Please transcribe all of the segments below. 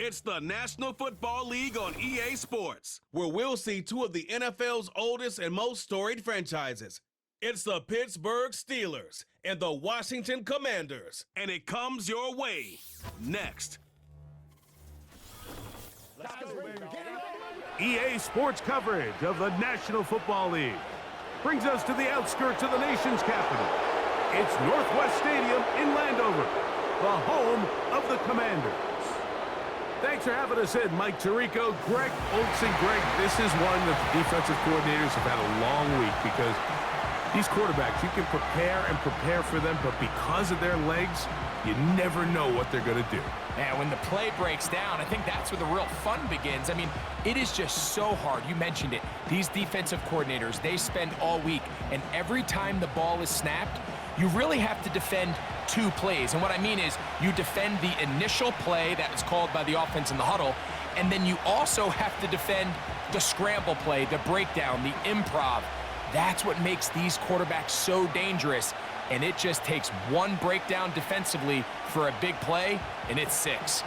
It's the National Football League on EA Sports, where we'll see two of the NFL's oldest and most storied franchises. It's the Pittsburgh Steelers and the Washington Commanders, and it comes your way next. EA Sports coverage of the National Football League brings us to the outskirts of the nation's capital. It's Northwest Stadium in Landover, the home of the Commanders. Thanks for having us in, Mike Tirico, Greg Olson. Greg, this is one that the defensive coordinators have had a long week because these quarterbacks, you can prepare for them, but because of their legs, you never know what they're going to do. Man, when the play breaks down, I think that's where the real fun begins. I mean, it is just so hard. You mentioned it. These defensive coordinators, they spend all week, and every time the ball is snapped, you really have to defend two plays. And what I mean is you defend the initial play that was called by the offense in the huddle, and then you also have to defend the scramble play, the breakdown, the improv. That's what makes these quarterbacks so dangerous. And it just takes one breakdown defensively for a big play, and it's 6.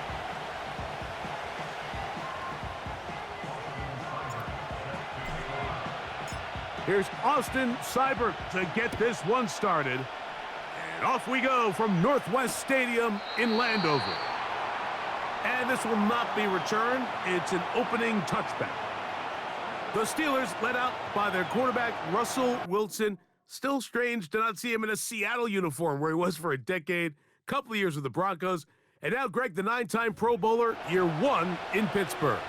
Here's Austin Seibert to get this one started. And off we go from Northwest Stadium in Landover. And this will not be returned. It's an opening touchback. The Steelers led out by their quarterback, Russell Wilson. Still strange to not see him in a Seattle uniform where he was for a decade, couple of years with the Broncos. And now Greg, the 9-time Pro Bowler, year 1 in Pittsburgh.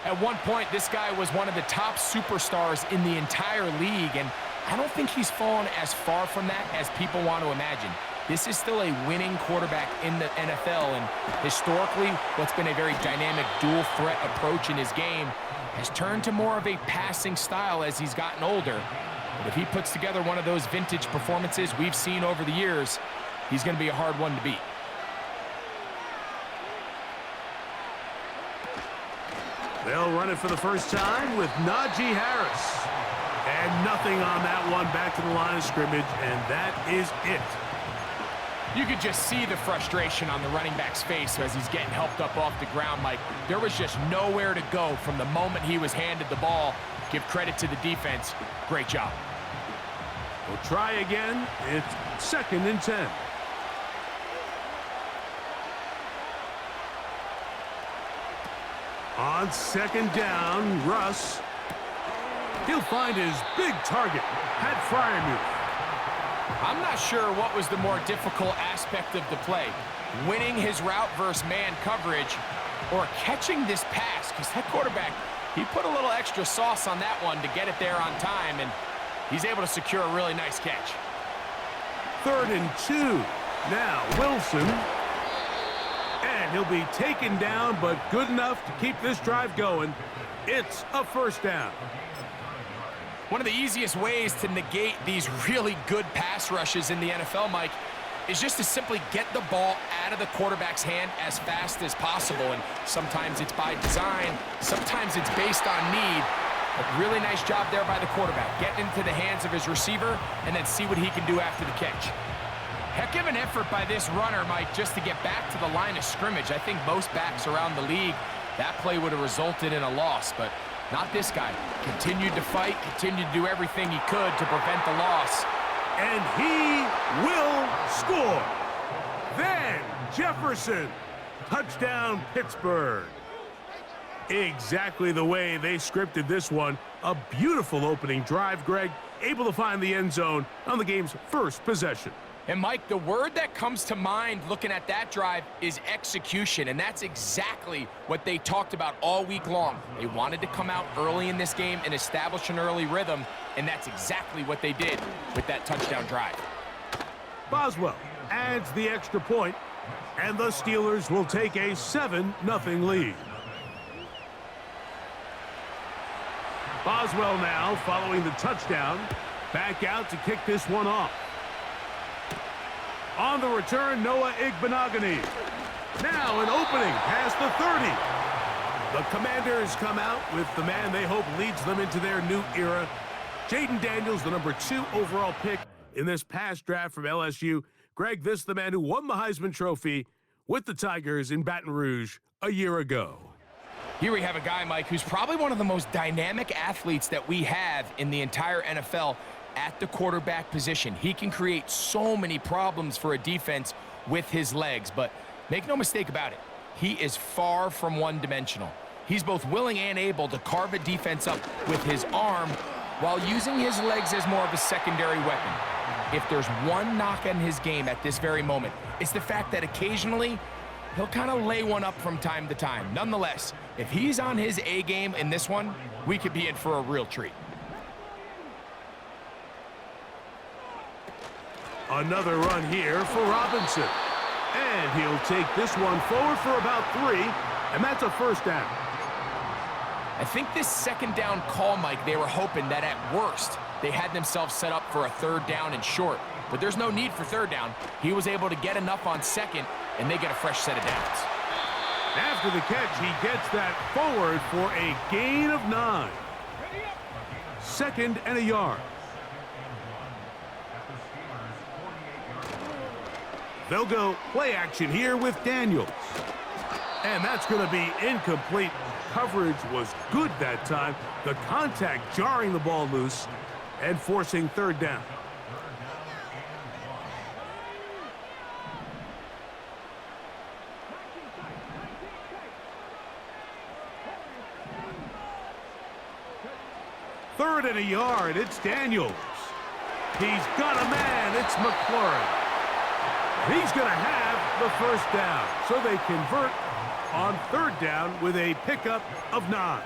At one point, this guy was one of the top superstars in the entire league, and I don't think he's fallen as far from that as people want to imagine. This is still a winning quarterback in the NFL, and historically, what's been a very dynamic dual-threat approach in his game has turned to more of a passing style as he's gotten older. But if he puts together one of those vintage performances we've seen over the years, he's going to be a hard one to beat. They'll run it for the first time with Najee Harris. And nothing on that one, back to the line of scrimmage, and that is it. You could just see the frustration on the running back's face as he's getting helped up off the ground. Like, there was just nowhere to go from the moment he was handed the ball. Give credit to the defense. Great job. We'll try again. It's 2nd and 10. On 2nd down, Russ. He'll find his big target, Pat Fryermuth. I'm not sure what was the more difficult aspect of the play, winning his route versus man coverage or catching this pass, because that quarterback, he put a little extra sauce on that one to get it there on time, and he's able to secure a really nice catch. 3rd and 2. Now Wilson. And he'll be taken down, but good enough to keep this drive going. It's a 1st down. One of the easiest ways to negate these really good pass rushes in the NFL, Mike, is just to simply get the ball out of the quarterback's hand as fast as possible. And sometimes it's by design, sometimes it's based on need. A really nice job there by the quarterback, getting into the hands of his receiver and then see what he can do after the catch. Heck of an effort by this runner, Mike, just to get back to the line of scrimmage. I think most backs around the league, that play would have resulted in a loss, but not this guy. Continued to fight, continued to do everything he could to prevent the loss. And he will score. Then Jefferson. Touchdown, Pittsburgh. Exactly the way they scripted this one. A beautiful opening drive, Greg. Able to find the end zone on the game's first possession. And, Mike, the word that comes to mind looking at that drive is execution, and that's exactly what they talked about all week long. They wanted to come out early in this game and establish an early rhythm, and that's exactly what they did with that touchdown drive. Boswell adds the extra point, and the Steelers will take a 7-0 lead. Boswell now following the touchdown, back out to kick this one off. On the return, Noah Igbenogany. Now an opening past the 30. The Commanders come out with the man they hope leads them into their new era. Jaden Daniels, the number 2 overall pick in this past draft from LSU. Greg, this is the man who won the Heisman Trophy with the Tigers in Baton Rouge a year ago. Here we have a guy, Mike, who's probably one of the most dynamic athletes that we have in the entire NFL at the quarterback position. He can create so many problems for a defense with his legs, but make no mistake about it, he is far from one-dimensional. He's both willing and able to carve a defense up with his arm while using his legs as more of a secondary weapon. If there's one knock on his game at this very moment, it's the fact that occasionally he'll kind of lay one up from time to time. Nonetheless, if he's on his A game in this one, we could be in for a real treat. Another run here for Robinson. And he'll take this one forward for about 3, and that's a first down. I think this second down call, Mike, they were hoping that at worst they had themselves set up for a third down and short. But there's no need for third down. He was able to get enough on second, and they get a fresh set of downs. After the catch, he gets that forward for a gain of 9. 2nd and a yard. They'll go play action here with Daniels. And that's going to be incomplete. Coverage was good that time. The contact jarring the ball loose and forcing third down. Third and a yard. It's Daniels. He's got a man. It's McLaurin. He's going to have the first down. So they convert on third down with a pickup of 9.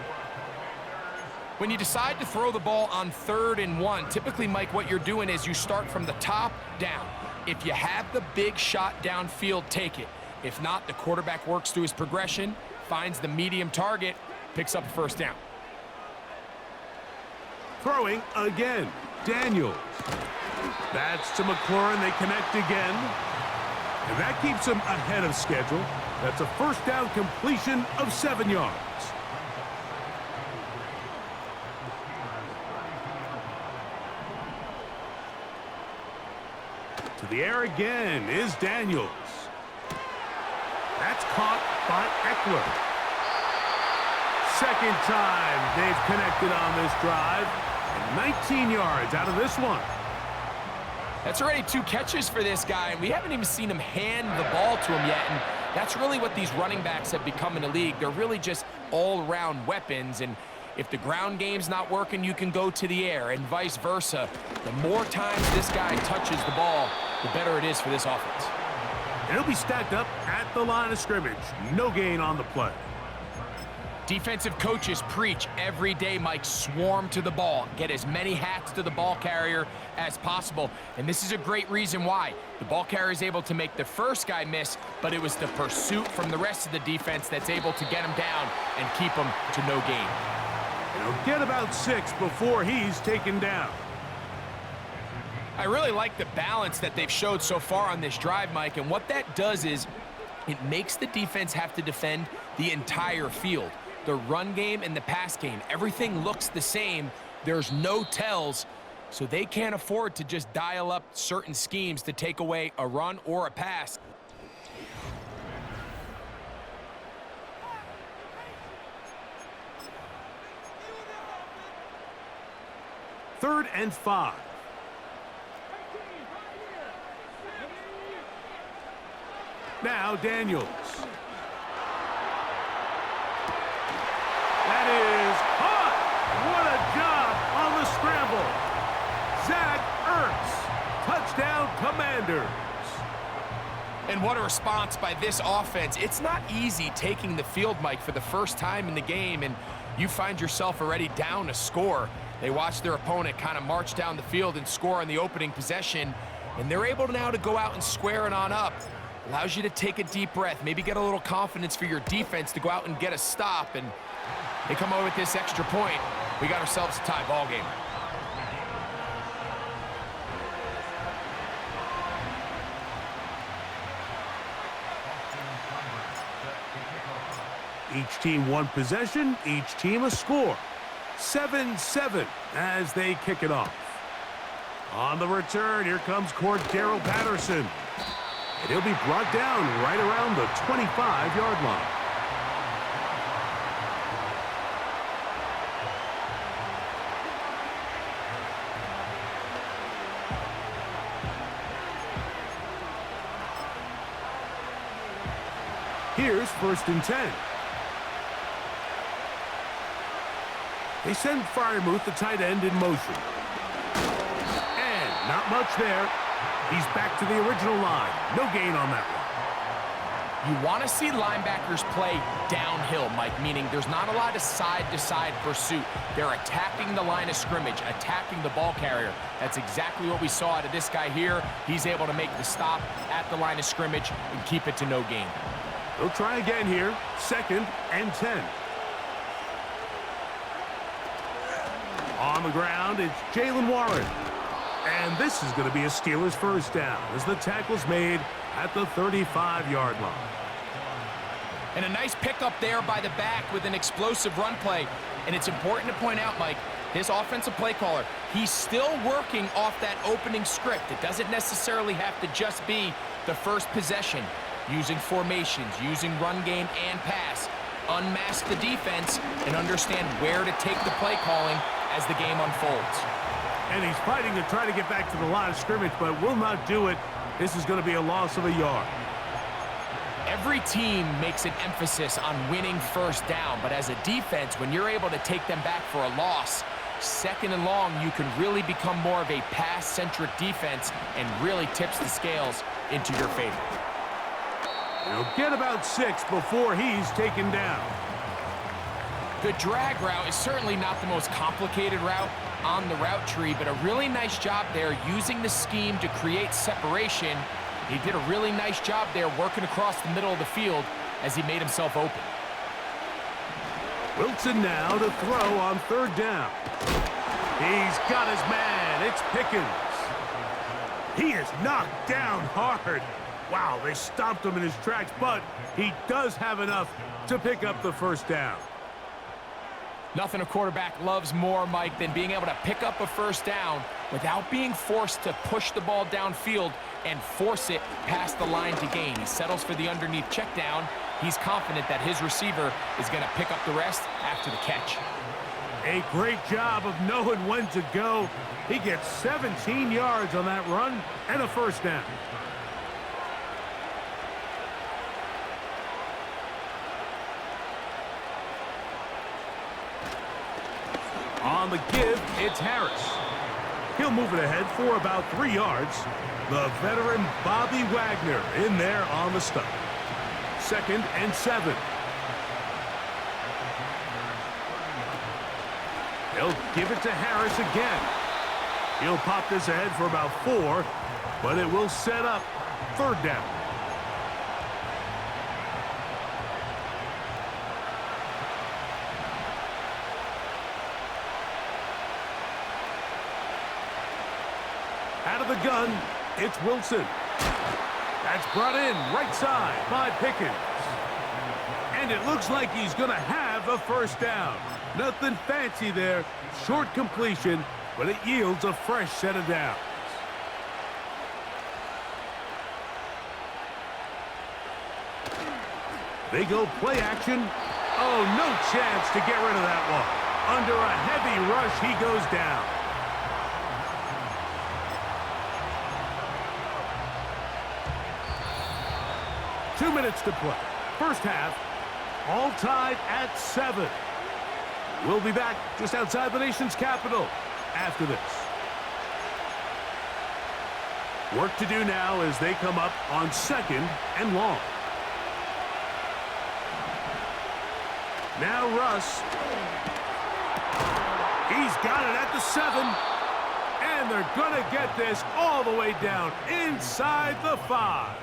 When you decide to throw the ball on 3rd and 1, typically, Mike, what you're doing is you start from the top down. If you have the big shot downfield, take it. If not, the quarterback works through his progression, finds the medium target, picks up a first down. Throwing again, Daniels. That's to McLaurin. They connect again. And that keeps him ahead of schedule. That's a first down completion of 7 yards. To the air again is Daniels. That's caught by Eckler. Second time they've connected on this drive. And 19 yards out of this one. That's already 2 catches for this guy, and we haven't even seen him hand the ball to him yet. And that's really what these running backs have become in the league. They're really just all-around weapons, and if the ground game's not working, you can go to the air, and vice versa. The more times this guy touches the ball, the better it is for this offense. And he'll be stacked up at the line of scrimmage. No gain on the play. Defensive coaches preach every day, Mike, swarm to the ball. Get as many hats to the ball carrier as possible. And this is a great reason why. The ball carrier is able to make the first guy miss, but it was the pursuit from the rest of the defense that's able to get him down and keep him to no gain. He'll get about 6 before he's taken down. I really like the balance that they've showed so far on this drive, Mike, and what that does is it makes the defense have to defend the entire field. The run game and the pass game, everything looks the same. There's no tells, so they can't afford to just dial up certain schemes to take away a run or a pass. Third and 5. Now Daniels. That is caught. What a job on the scramble. Zach Ertz. Touchdown Commanders. And what a response by this offense. It's not easy taking the field, Mike, for the first time in the game, and you find yourself already down a score. They watch their opponent kind of march down the field and score on the opening possession, and they're able now to go out and square it on up. Allows you to take a deep breath, maybe get a little confidence for your defense to go out and get a stop, and they come over with this extra point. We got ourselves a tie ball game. Each team one possession, each team a score. 7-7 as they kick it off. On the return, here comes Cordero Patterson. And he'll be brought down right around the 25-yard line. Here's 1st and 10. They send Freiermuth, the tight end, in motion. And not much there. He's back to the original line. No gain on that one. You want to see linebackers play downhill, Mike, meaning there's not a lot of side-to-side pursuit. They're attacking the line of scrimmage, attacking the ball carrier. That's exactly what we saw out of this guy here. He's able to make the stop at the line of scrimmage and keep it to no gain. They'll try again here. 2nd and 10. On the ground, it's Jalen Warren. And this is going to be a Steelers first down as the tackle's made at the 35-yard line. And a nice pickup there by the back with an explosive run play. And it's important to point out, Mike, this offensive play caller, he's still working off that opening script. It doesn't necessarily have to just be the first possession. Using formations, using run game and pass, unmask the defense, and understand where to take the play calling as the game unfolds. And he's fighting to try to get back to the line of scrimmage, but will not do it. This is going to be a loss of a yard. Every team makes an emphasis on winning first down, but as a defense, when you're able to take them back for a loss, 2nd and long, you can really become more of a pass-centric defense and really tips the scales into your favor. He'll get about 6 before he's taken down. The drag route is certainly not the most complicated route on the route tree, but a really nice job there using the scheme to create separation. He did a really nice job there working across the middle of the field as he made himself open. Wilson now to throw on 3rd down. He's got his man. It's Pickens. He is knocked down hard. Wow, they stopped him in his tracks, but he does have enough to pick up the first down. Nothing a quarterback loves more, Mike, than being able to pick up a first down without being forced to push the ball downfield and force it past the line to gain. He settles for the underneath check down. He's confident that his receiver is going to pick up the rest after the catch. A great job of knowing when to go. He gets 17 yards on that run and a first down. On the give, it's Harris. He'll move it ahead for about 3 yards. The veteran Bobby Wagner in there on the stop. 2nd and 7. They'll give it to Harris again. He'll pop this ahead for about 4, but it will set up 3rd down. Out of the gun, it's Wilson. That's brought in right side by Pickens. And it looks like he's going to have a first down. Nothing fancy there. Short completion, but it yields a fresh set of downs. They go play action. Oh, no chance to get rid of that one. Under a heavy rush, he goes down. Two minutes to play. First half, all tied at 7. We'll be back just outside the nation's capital after this. Work to do now as they come up on 2nd and long. Now Russ. He's got it at the 7. And they're going to get this all the way down inside the 5.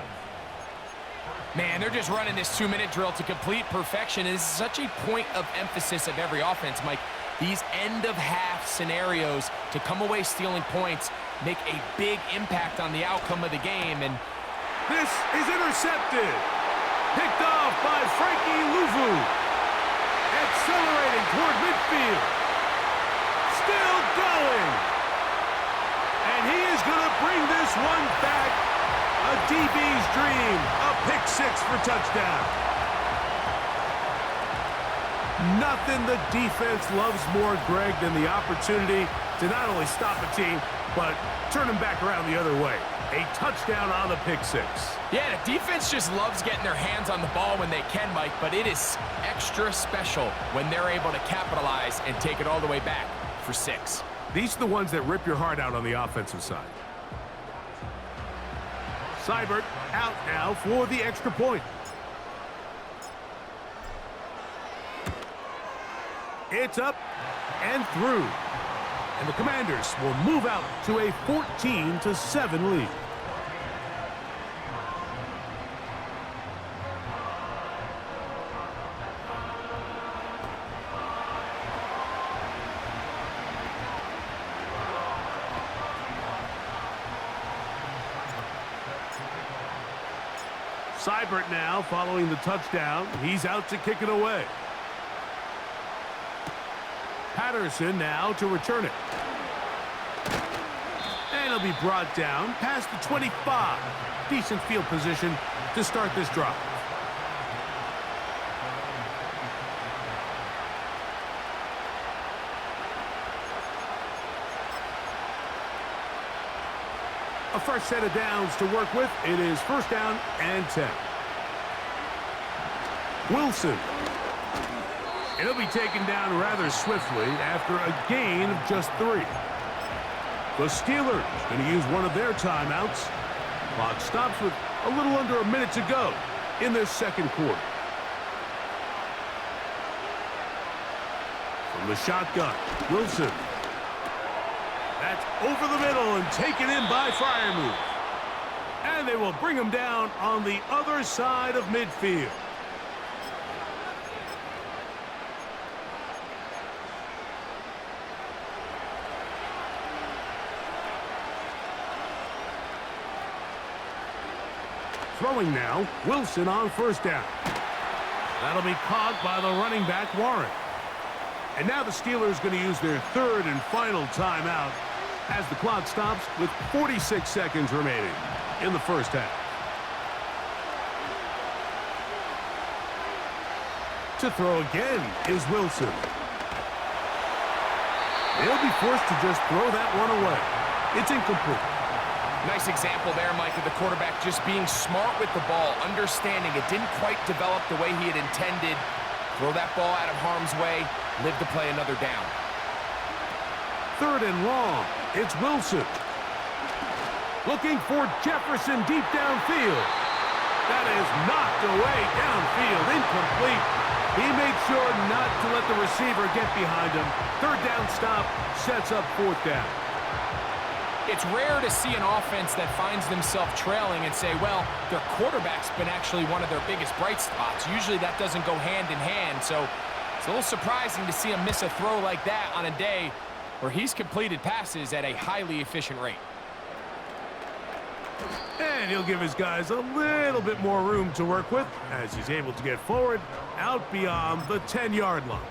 Man, they're just running this 2-minute drill to complete perfection. This is such a point of emphasis of every offense, Mike. These end-of-half scenarios to come away stealing points make a big impact on the outcome of the game. And this is intercepted. Picked off by Frankie Luvu. Accelerating toward midfield. Still going. And he is going to bring this one back A DB's dream. A pick six for touchdown. Nothing the defense loves more, Greg, than the opportunity to not only stop a team, but turn them back around the other way. A touchdown on the pick six. Yeah, the defense just loves getting their hands on the ball when they can, Mike, but it is extra special when they're able to capitalize and take it all the way back for 6. These are the ones that rip your heart out on the offensive side. Seibert out now for the extra point. It's up and through. And the Commanders will move out to a 14-7 lead. Seibert now following the touchdown. He's out to kick it away. Patterson now to return it. And it'll be brought down past the 25. Decent field position to start this drive. A fresh set of downs to work with. It is first down and 10. Wilson. And he'll be taken down rather swiftly after a gain of just 3. The Steelers going to use one of their timeouts. Clock stops with a little under a minute to go in this second quarter. From the shotgun, Wilson. That's over the middle and taken in by Freiermuth. And they will bring him down on the other side of midfield. Throwing now, Wilson on first down. That'll be caught by the running back, Warren. And now the Steelers going to use their third and final timeout as the clock stops with 46 seconds remaining in the first half. To throw again is Wilson. They'll be forced to just throw that one away. It's incomplete. Nice example there, Mike, of the quarterback just being smart with the ball, understanding it didn't quite develop the way he had intended. Throw that ball out of harm's way, live to play another down. Third and long. It's Wilson. Looking for Jefferson deep downfield. That is knocked away downfield, incomplete. He made sure not to let the receiver get behind him. Third down stop sets up fourth down. It's rare to see an offense that finds themselves trailing and say, well, their quarterback's been actually one of their biggest bright spots. Usually that doesn't go hand in hand, so it's a little surprising to see him miss a throw like that on a day where he's completed passes at a highly efficient rate. And he'll give his guys a little bit more room to work with as he's able to get forward out beyond the 10-yard line.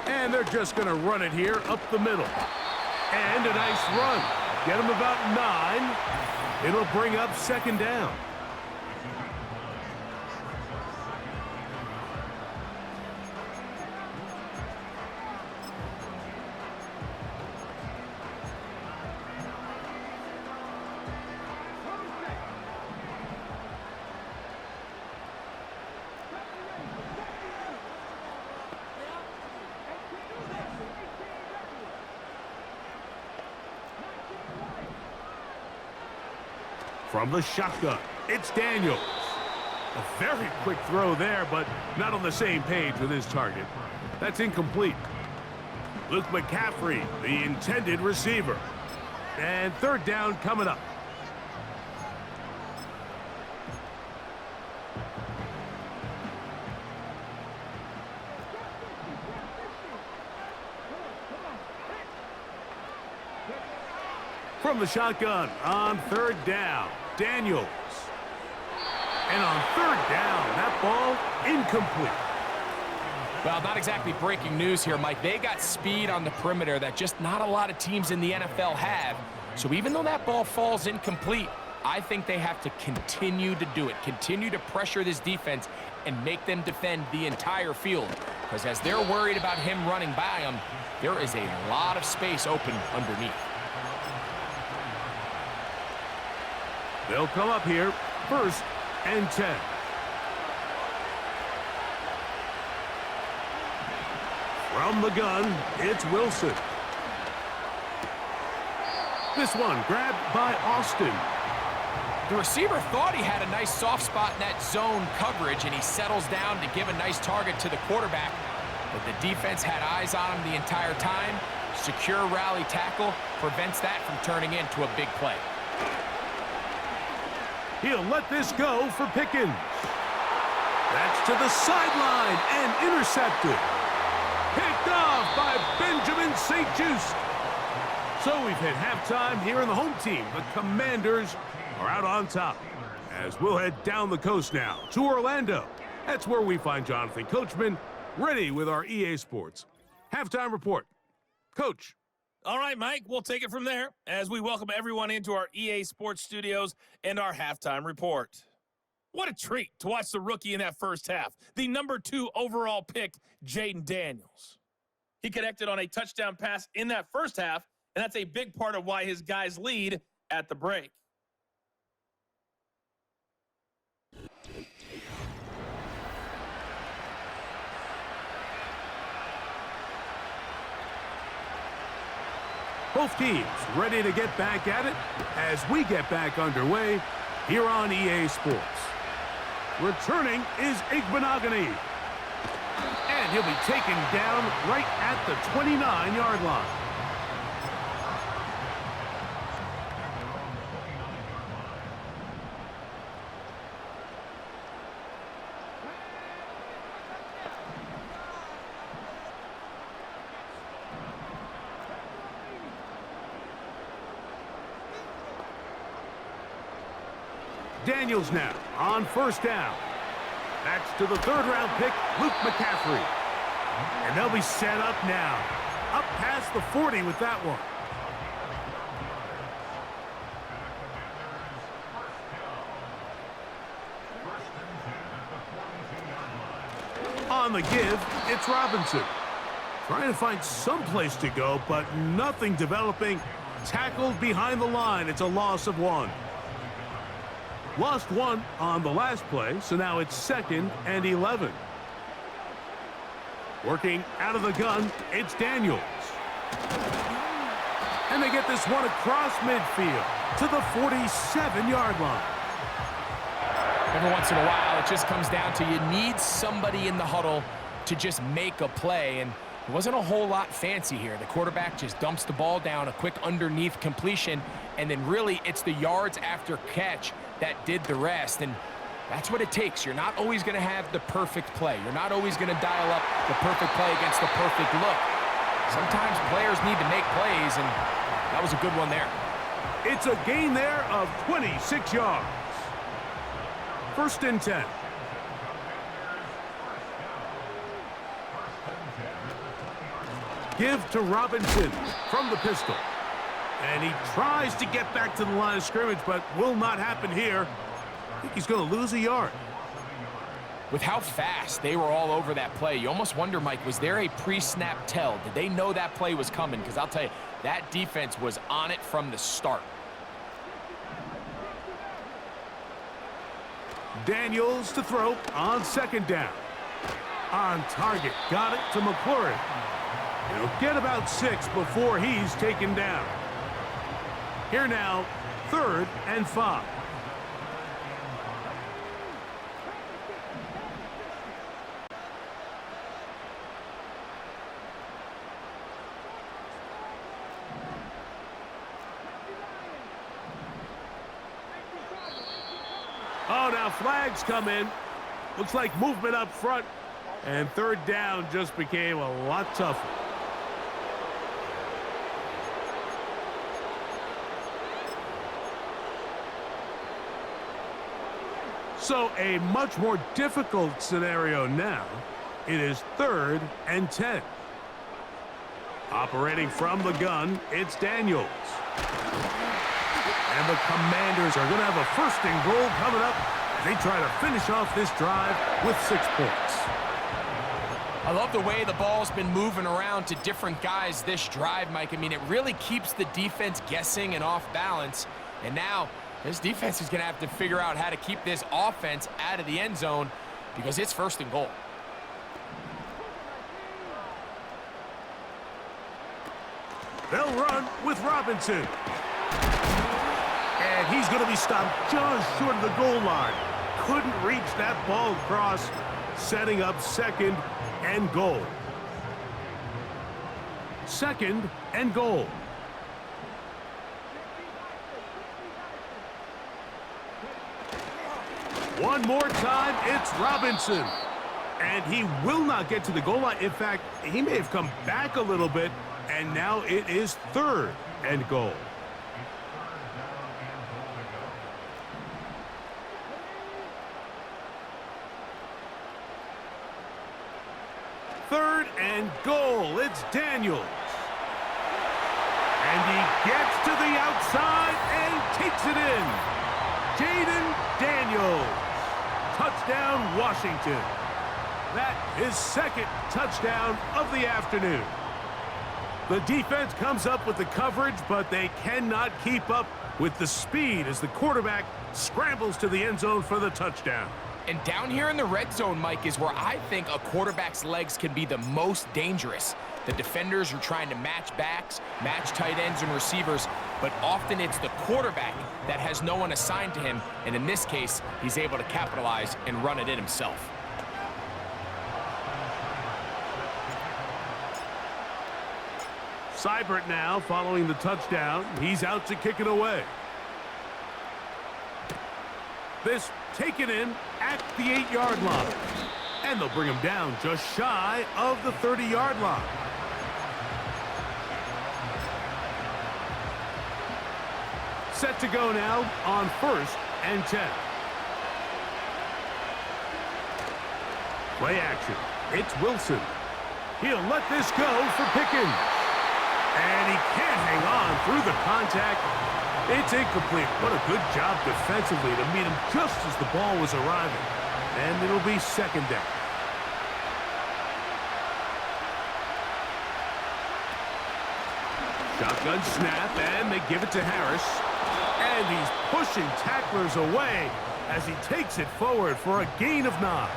And they're just going to run it here up the middle. And a nice run. Get him about 9. It'll bring up second down. From the shotgun, it's Daniels. A very quick throw there, but not on the same page with his target. That's incomplete. Luke McCaffrey, the intended receiver. And third down coming up. From the shotgun on third down, Daniels. And on third down, that ball incomplete. Well, not exactly breaking news here, Mike. They got speed on the perimeter that just not a lot of teams in the NFL have. So even though that ball falls incomplete, I think they have to continue to do it, continue to pressure this defense and make them defend the entire field. Because as they're worried about him running by them, there is a lot of space open underneath. They'll come up here, 1st and 10. From the gun, it's Wilson. This one grabbed by Austin. The receiver thought he had a nice soft spot in that zone coverage, and he settles down to give a nice target to the quarterback. But the defense had eyes on him the entire time. Secure rally tackle prevents that from turning into a big play. He'll let this go for Pickens. That's to the sideline and intercepted. Picked off by Benjamin St-Juste. So we've hit halftime here in the home team. The Commanders are out on top. As we'll head down the coast now to Orlando. That's where we find Jonathan Coachman ready with our EA Sports halftime report. Coach. All right, Mike, we'll take it from there as we welcome everyone into our EA Sports studios and our halftime report. What a treat to watch the rookie in that first half, the number 2 overall pick, Jaden Daniels. He connected on a touchdown pass in that first half, and that's a big part of why his guys lead at the break. Both teams ready to get back at it as we get back underway here on EA Sports. Returning is Igbenogany. And he'll be taken down right at the 29-yard line. Daniels now on 1st down. That's to the 3rd-round pick, Luke McCaffrey. And they'll be set up now. Up past the 40 with that one. On the give, it's Robinson. Trying to find some place to go, but nothing developing. Tackled behind the line. It's a loss of 1. Lost 1 on the last play, so now it's 2nd and 11. Working out of the gun, it's Daniels. And they get this one across midfield to the 47-yard line. Every once in a while, it just comes down to you need somebody in the huddle to just make a play, and it wasn't a whole lot fancy here. The quarterback just dumps the ball down, a quick underneath completion, and then really it's the yards after catch that did the rest, and that's what it takes. You're not always going to have the perfect play. You're not always going to dial up the perfect play against the perfect look. Sometimes players need to make plays, and that was a good one there. It's a gain there of 26 yards. 1st and 10. Give to Robinson from the pistol. And he tries to get back to the line of scrimmage, but will not happen here. I think he's going to lose a yard. With how fast they were all over that play, you almost wonder, Mike, was there a pre-snap tell? Did they know that play was coming? Because I'll tell you, that defense was on it from the start. Daniels to throw on 2nd down. On target, got it to McLaurin. He'll get about 6 before he's taken down. Here now, 3rd and 5. Oh, now flags come in. Looks like movement up front. And 3rd down just became a lot tougher. So a much more difficult scenario now It is 3rd and 10. Operating from the gun, it's Daniels. And the Commanders are going to have a 1st and goal coming up as they try to finish off this drive with 6 points. I love the way the ball's been moving around to different guys this drive, Mike. I mean, it really keeps the defense guessing and off balance. And now this defense is going to have to figure out how to keep this offense out of the end zone because it's 1st and goal. They'll run with Robinson. And he's going to be stopped just short of the goal line. Couldn't reach that ball across, setting up 2nd and goal. 2nd and goal. One more time, it's Robinson. And he will not get to the goal line. In fact, he may have come back a little bit, and now it is 3rd and goal. Third and goal. It's Daniels. And he gets to the outside and takes it in. Jaden Daniels. Touchdown, Washington. That is 2nd touchdown of the afternoon. The defense comes up with the coverage, but they cannot keep up with the speed as the quarterback scrambles to the end zone for the touchdown. And down here in the red zone, Mike, is where I think a quarterback's legs can be the most dangerous. The defenders are trying to match backs, match tight ends and receivers, but often it's the quarterback that has no one assigned to him, and in this case, he's able to capitalize and run it in himself. Seibert now following the touchdown. He's out to kick it away. This taken in at the 8-yard line. And they'll bring him down just shy of the 30-yard line. Set to go now on 1st and 10. Play action. It's Wilson. He'll let this go for Pickens. And he can't hang on through the contact. It's incomplete. What a good job defensively to meet him just as the ball was arriving. And it'll be 2nd down. Shotgun snap, and they give it to Harris. And he's pushing tacklers away as he takes it forward for a gain of 9.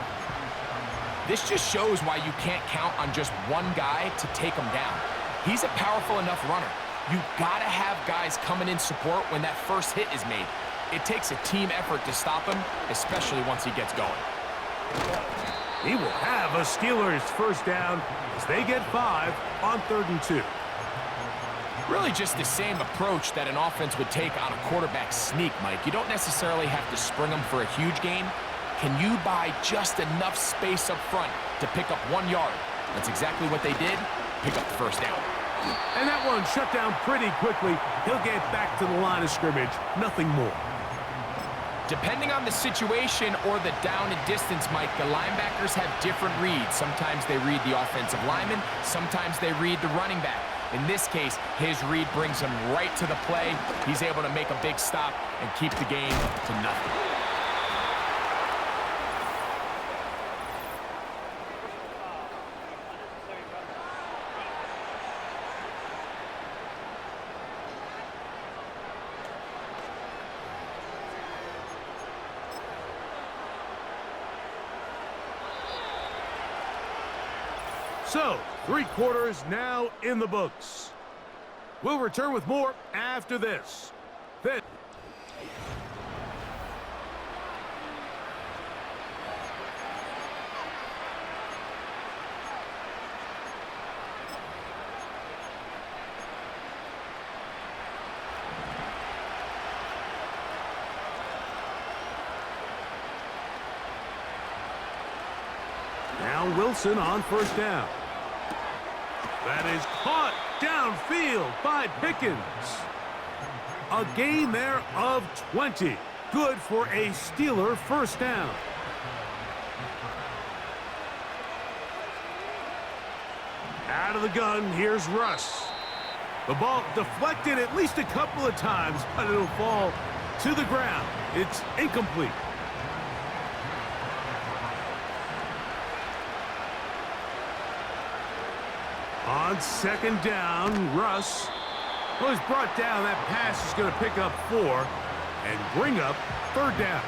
This just shows why you can't count on just one guy to take him down. He's a powerful enough runner. You gotta have guys coming in support when that first hit is made. It takes a team effort to stop him, especially once he gets going. He will have a Steelers 1st down as they get 5 on 3rd and 2. Really just the same approach that an offense would take on a quarterback sneak, Mike. You don't necessarily have to spring them for a huge gain. Can you buy just enough space up front to pick up 1 yard? That's exactly what they did. Pick up the 1st down. And that one shut down pretty quickly. He'll get back to the line of scrimmage. Nothing more. Depending on the situation or the down and distance, Mike, the linebackers have different reads. Sometimes they read the offensive lineman. Sometimes they read the running back. In this case, his read brings him right to the play. He's able to make a big stop and keep the game to nothing. So, 3 quarters now in the books. We'll return with more after this. Then. Now Wilson on 1st down. That is caught downfield by Pickens. A gain there of 20. Good for a Steeler 1st down. Out of the gun, here's Russ. The ball deflected at least a couple of times, but it'll fall to the ground. It's incomplete. On second down, Russ was brought down. That pass is going to pick up 4 and bring up third down.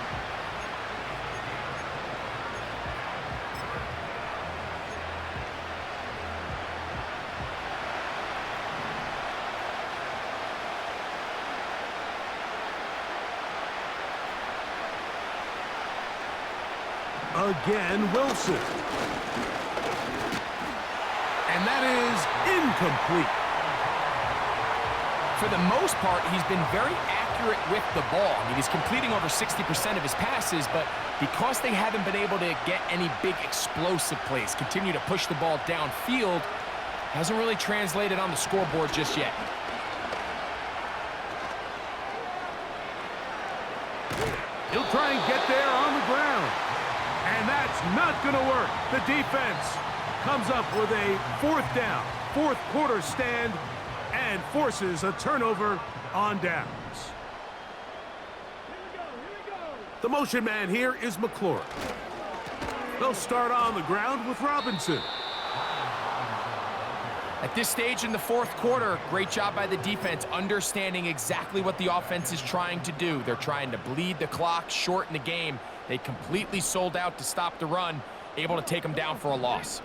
Again, Wilson. And that is incomplete. For the most part, he's been very accurate with the ball. I mean, he's completing over 60% of his passes, but because they haven't been able to get any big explosive plays, continue to push the ball downfield, hasn't really translated on the scoreboard just yet. He'll try and get there on the ground. And that's not going to work. The defense comes up with a fourth down, fourth quarter stand, and forces a turnover on downs. The motion man here is McLaurin. They'll start on the ground with Robinson. At this stage in the fourth quarter, great job by the defense understanding exactly what the offense is trying to do. They're trying to bleed the clock, shorten the game. They completely sold out to stop the run, able to take them down for a loss.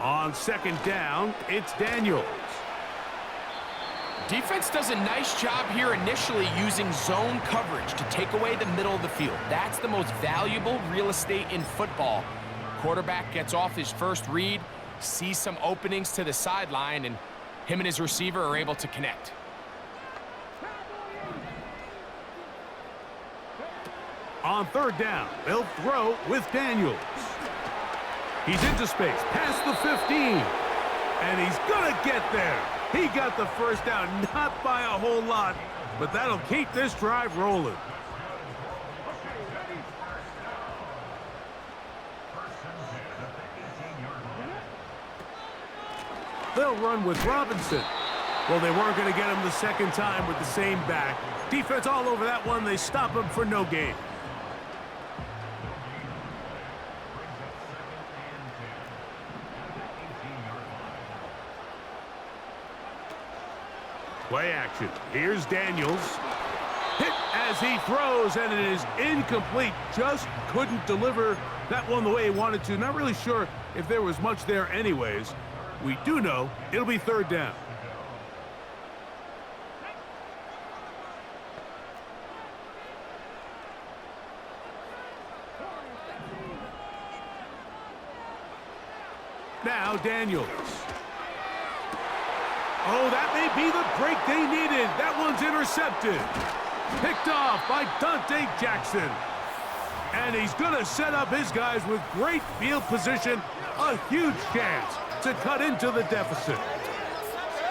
On second down, it's Daniels. Defense does a nice job here initially using zone coverage to take away the middle of the field. That's the most valuable real estate in football. Quarterback gets off his first read, sees some openings to the sideline, and him and his receiver are able to connect. On third down, they'll throw with Daniels. He's into space, past the 15, and he's gonna get there. He got the first down, not by a whole lot, but that'll keep this drive rolling. They'll run with Robinson. Well, they weren't going to get him the second time with the same back. Defense all over that one. They stop him for no gain. Play action. Here's Daniels. Hit as he throws, and it is incomplete. Just couldn't deliver that one the way he wanted to. Not really sure if there was much there anyways. We do know it'll be third down. Now Daniels. Oh, that may be the break they needed. That one's intercepted. Picked off by Dante Jackson. And he's going to set up his guys with great field position. A huge chance to cut into the deficit.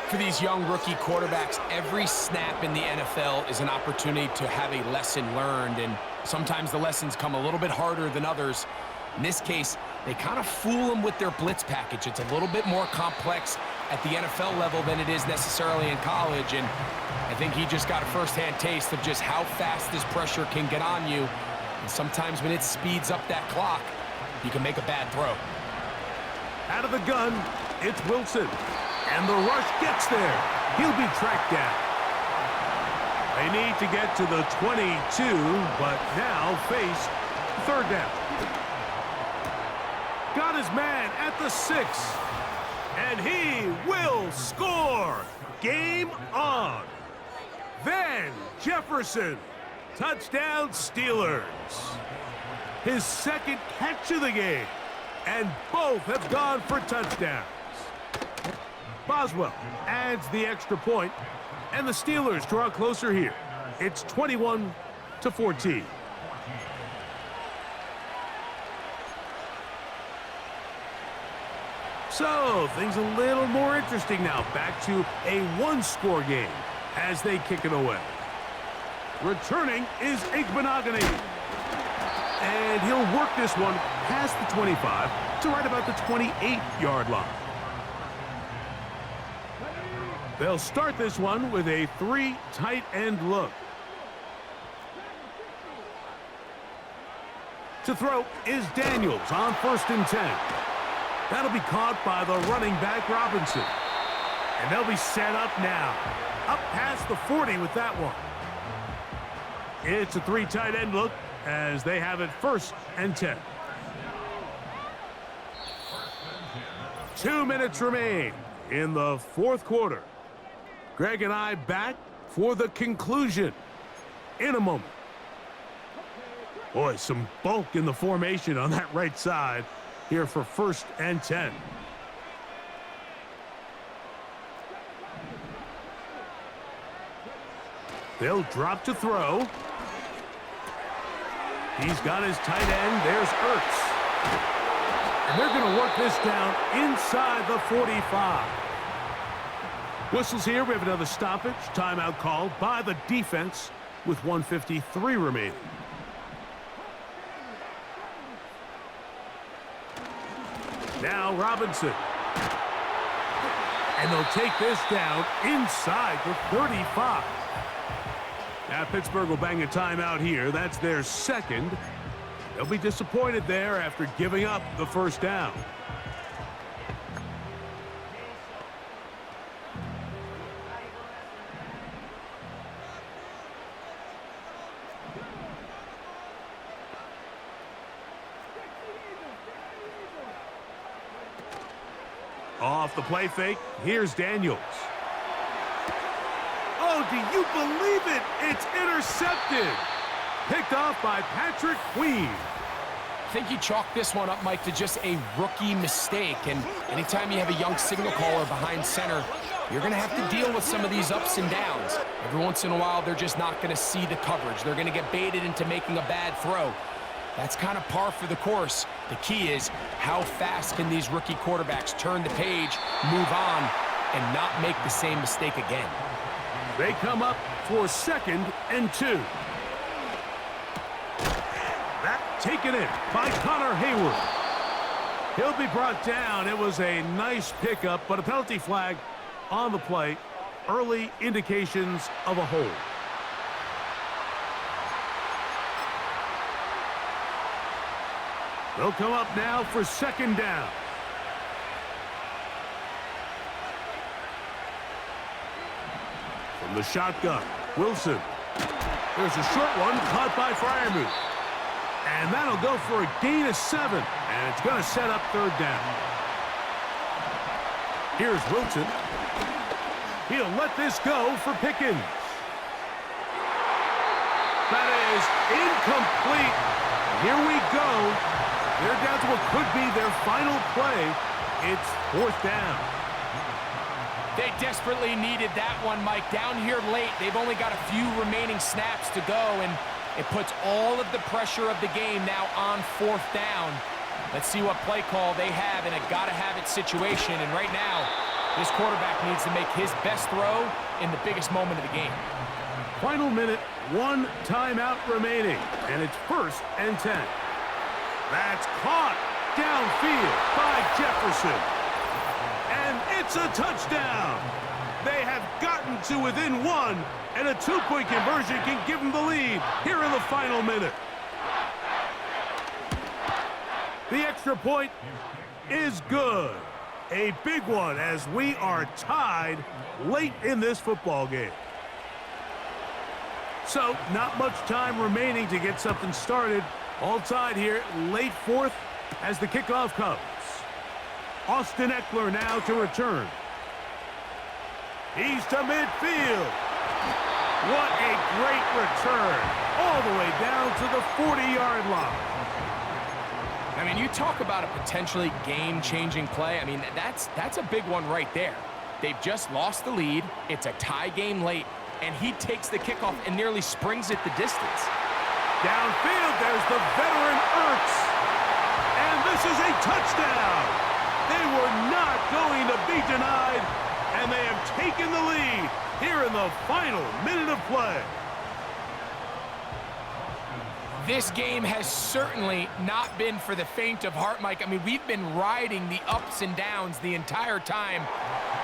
For these young rookie quarterbacks, every snap in the NFL is an opportunity to have a lesson learned, and sometimes the lessons come a little bit harder than others. In this case, they kind of fool them with their blitz package. It's a little bit more complex at the NFL level than it is necessarily in college, and I think he just got a first-hand taste of just how fast this pressure can get on you. And sometimes when it speeds up that clock, you can make a bad throw. Out of the gun, it's Wilson. And the rush gets there. He'll be tracked down. They need to get to the 22, but now face third down. Got his man at the 6. And he will score. Game on. Then Jefferson. Touchdown Steelers. His second catch of the game. And both have gone for touchdowns. Boswell adds the extra point, and the Steelers draw closer here. It's 21-14. So, things a little more interesting now. Back to a one-score game as they kick it away. Returning is Igbenogany. And he'll work this one past the 25 to right about the 28-yard line. They'll start this one with a 3 tight end look. To throw is Daniels on 1st and 10. That'll be caught by the running back Robinson. And they'll be set up now. Up past the 40 with that one. It's a 3 tight end look as they have it 1st and 10. 2 minutes remain in the 4th quarter. Greg and I back for the conclusion in a moment. Boy, some bulk in the formation on that right side here for 1st and 10. They'll drop to throw. He's got his tight end. There's Ertz. And they're going to work this down inside the 45. Whistles here. We have another stoppage. Timeout called by the defense with 1:53 remaining. Now Robinson. And they'll take this down inside the 35. Now Pittsburgh will bang a timeout here. That's their second. They'll be disappointed there after giving up the 1st down. Off the play fake, here's Daniels. Oh, do you believe it? It's intercepted. Picked off by Patrick Queen. I think you chalk this one up, Mike, to just a rookie mistake. And anytime you have a young signal caller behind center, you're going to have to deal with some of these ups and downs. Every once in a while, they're just not going to see the coverage. They're going to get baited into making a bad throw. That's kind of par for the course. The key is how fast can these rookie quarterbacks turn the page, move on, and not make the same mistake again. They come up for 2nd and 2. That taken in by Connor Hayward. He'll be brought down. It was a nice pickup, but a penalty flag on the play. Early indications of a hold. They'll come up now for 2nd down. From the shotgun, Wilson. There's a short one caught by Freiermuth. And that'll go for a gain of 7. And it's going to set up 3rd down. Here's Wilson. He'll let this go for Pickens. That is incomplete. Here we go. They're down to what could be their final play. It's 4th down. They desperately needed that one, Mike. Down here late, they've only got a few remaining snaps to go, and it puts all of the pressure of the game now on 4th down. Let's see what play call they have in a gotta-have-it situation. And right now, this quarterback needs to make his best throw in the biggest moment of the game. Final minute, 1 timeout remaining, and it's 1st and 10. That's caught downfield by Jefferson. And it's a touchdown. They have gotten to within 1, and a 2-point conversion can give them the lead here in the final minute. The extra point is good. A big one as we are tied late in this football game. So, not much time remaining to get something started. All tied here, late 4th as the kickoff comes. Austin Eckler now to return. He's to midfield. What a great return. All the way down to the 40-yard line. I mean, you talk about a potentially game-changing play. I mean, that's a big one right there. They've just lost the lead. It's a tie game late, and he takes the kickoff and nearly springs it the distance. Downfield, there's the veteran Ertz. And this is a touchdown. They were not Three denied, and they have taken the lead here in the final minute of play. This game has certainly not been for the faint of heart, Mike. I mean, we've been riding the ups and downs the entire time,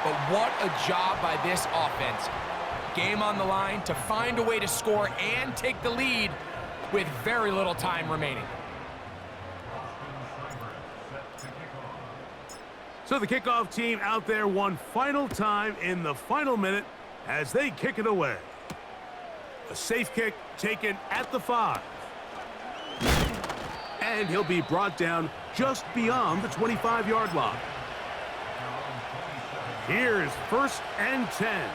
but what a job by this offense. Game on the line to find a way to score and take the lead with very little time remaining. So the kickoff team out there one final time in the final minute as they kick it away. A safe kick taken at the 5. And he'll be brought down just beyond the 25-yard line. Here's 1st and 10.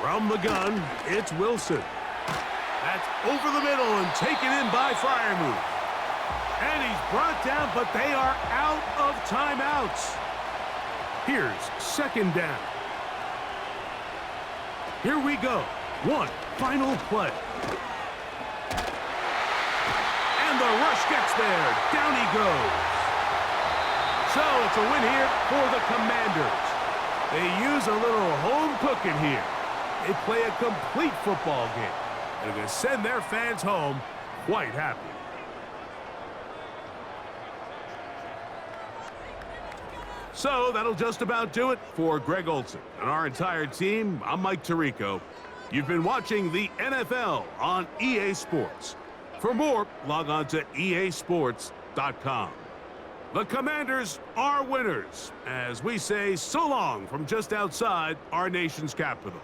From the gun, it's Wilson. That's over the middle and taken in by Freiermuth. And he's brought down, but they are out of timeouts. Here's 2nd down. Here we go. One final play. And the rush gets there. Down he goes. So it's a win here for the Commanders. They use a little home cooking here. They play a complete football game. And they're going to send their fans home quite happy. So that'll just about do it for Greg Olson and our entire team. I'm Mike Tirico. You've been watching the NFL on EA Sports. For more, log on to easports.com. The Commanders are winners, as we say so long from just outside our nation's capital.